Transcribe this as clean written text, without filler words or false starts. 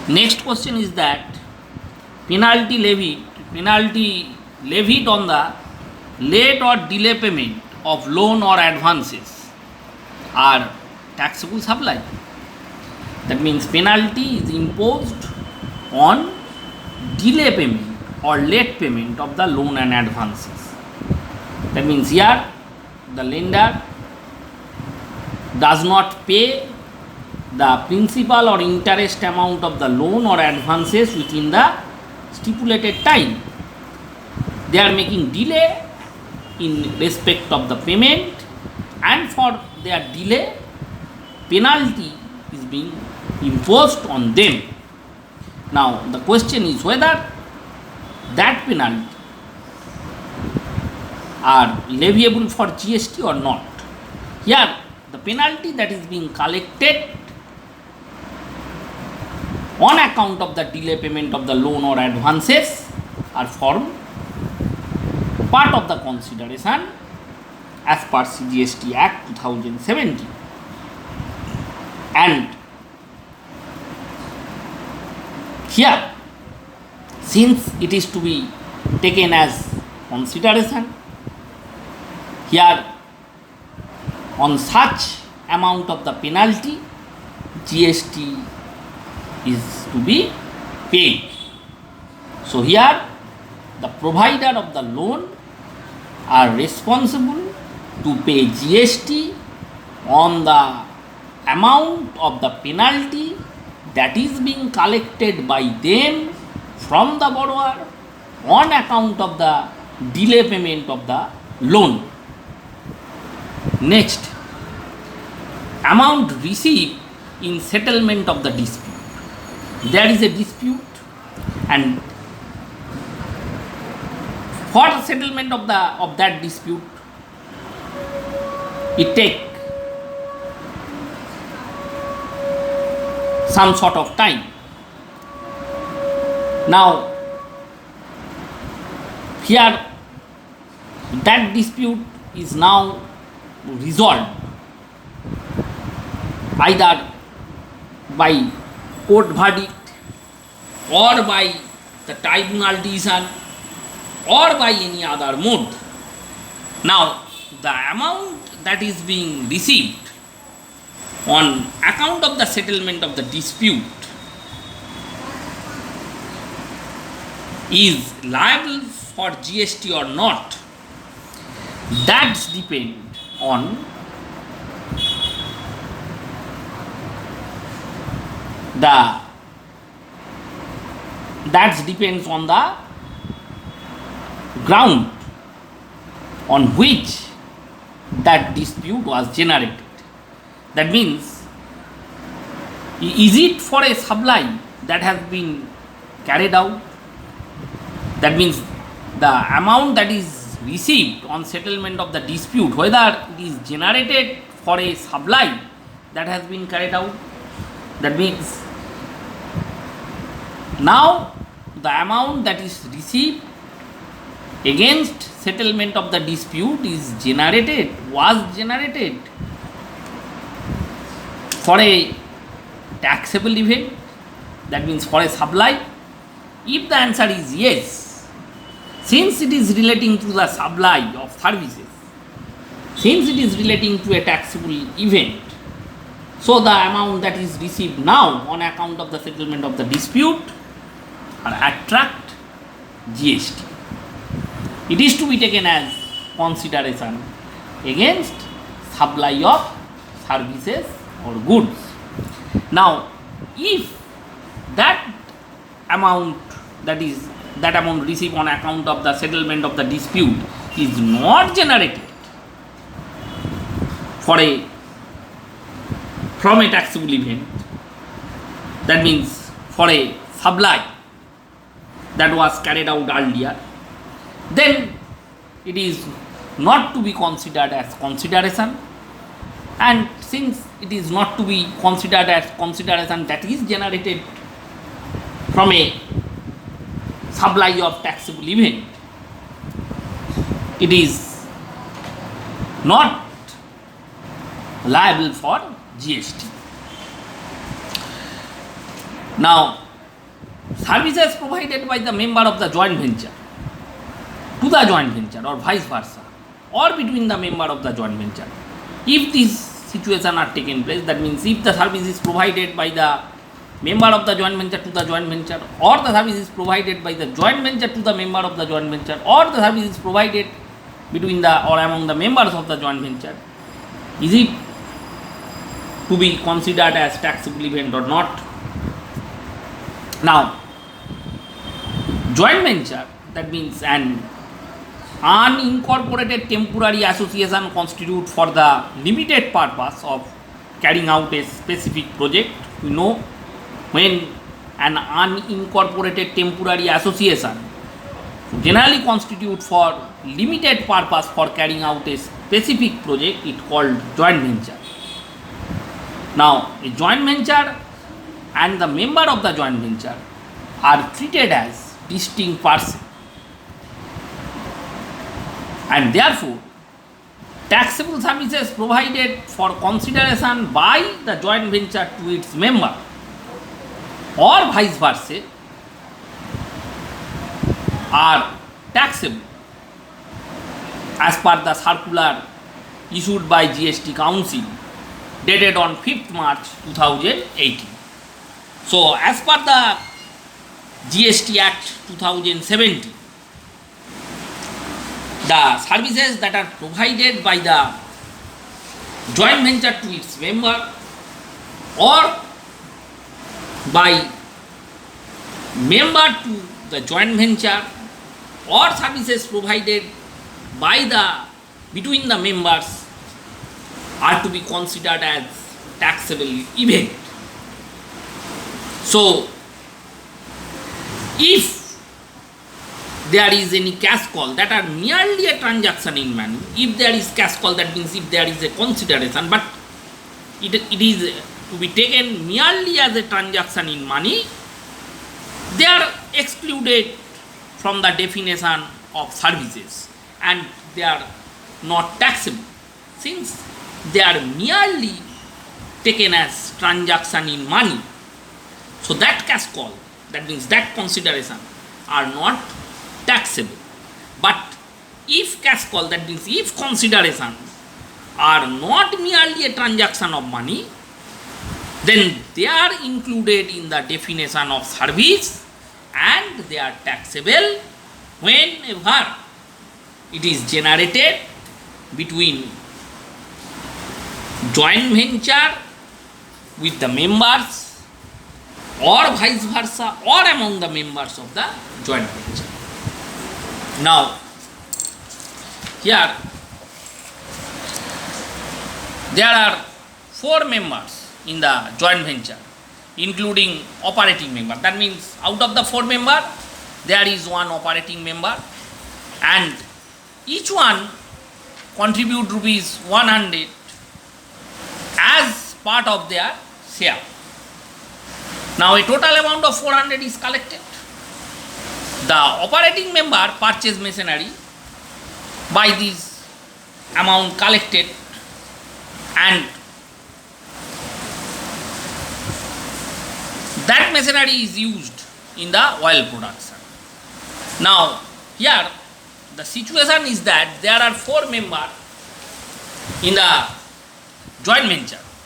Next question is that penalty levied on the late or delay payment of loan or advances are taxable supply. That means penalty is imposed on delay payment or late payment of the loan and advances. That means here the lender does not pay the principal or interest amount of the loan or advances within the stipulated time. They are making delay in respect of the payment, and for their delay penalty is being imposed on them. Now the question is whether that penalty are leviable for GST or not. Here the penalty that is being collected on account of the delay payment of the loan or advances are formed part of the consideration as per CGST Act 2017. And here, since it is to be taken as consideration, here on such amount of the penalty, GST is to be paid. So here the provider of the loan are responsible to pay GST on the amount of the penalty that is being collected by them from the borrower on account of the delay payment of the loan. Next, amount received in settlement of the dispute. There is a dispute, and for settlement of that dispute, it take some sort of time. Now here that dispute is now resolved either by court verdict or by the tribunal decision or by any other mode. Now the amount that is being received on account of the settlement of the dispute is liable for GST or not, that's depend on depends on the ground on which that dispute was generated. That means, is it for a supply that has been carried out? That means the amount that is received on settlement of the dispute, whether it is generated for a supply that has been carried out. That means now the amount that is received against settlement of the dispute was generated for a taxable event, that means for a supply. If the answer is yes, since it is relating to the supply of services, since it is relating to a taxable event, so the amount that is received now on account of the settlement of the dispute are attract GST. It is to be taken as consideration against supply of services or goods. Now, if that amount received on account of the settlement of the dispute is not generated from a taxable event, that means for a supply that was carried out earlier, then it is not to be considered as consideration. And since it is not to be considered as consideration that is generated from a supply of taxable event, it is not liable for GST. Now services provided by the member of the joint venture to the joint venture or vice versa, or between the member of the joint venture. If these situations are taken place, that means if the service is provided by the member of the joint venture to the joint venture, or the service is provided by the joint venture to the member of the joint venture, or the service is provided between the or among the members of the joint venture, is it to be considered as taxable event or not? Now, joint venture, that means an unincorporated temporary association constitute for the limited purpose of carrying out a specific project. We know when an unincorporated temporary association generally constitute for limited purpose for carrying out a specific project, it called joint venture. Now, a joint venture and the member of the joint venture are treated as distinct persons, and therefore taxable services provided for consideration by the joint venture to its member or vice versa are taxable as per the circular issued by GST Council dated on 5th March 2018. So, as per the GST Act 2017, the services that are provided by the joint venture to its member or by member to the joint venture, or services provided by the between the members, are to be considered as taxable event. So, if there is any cash call that are merely a transaction in money, if there is cash call, that means if there is a consideration, but it is to be taken merely as a transaction in money, they are excluded from the definition of services and they are not taxable, since they are merely taken as transaction in money. So that cash call, that means that consideration, are not taxable. But if cash call, that means if considerations are not merely a transaction of money, then they are included in the definition of service and they are taxable whenever it is generated between joint venture with the members or vice versa, or among the members of the joint venture. Now, here there are 4 members in the joint venture, including operating member. That means out of the 4 members, there is 1 operating member, and each one contribute rupees 100 as part of their share. Now, a total amount of 400 is collected. The operating member purchase machinery by this amount collected, and that machinery is used in the oil production. Now, here the situation is that there are 4 members in the joint venture.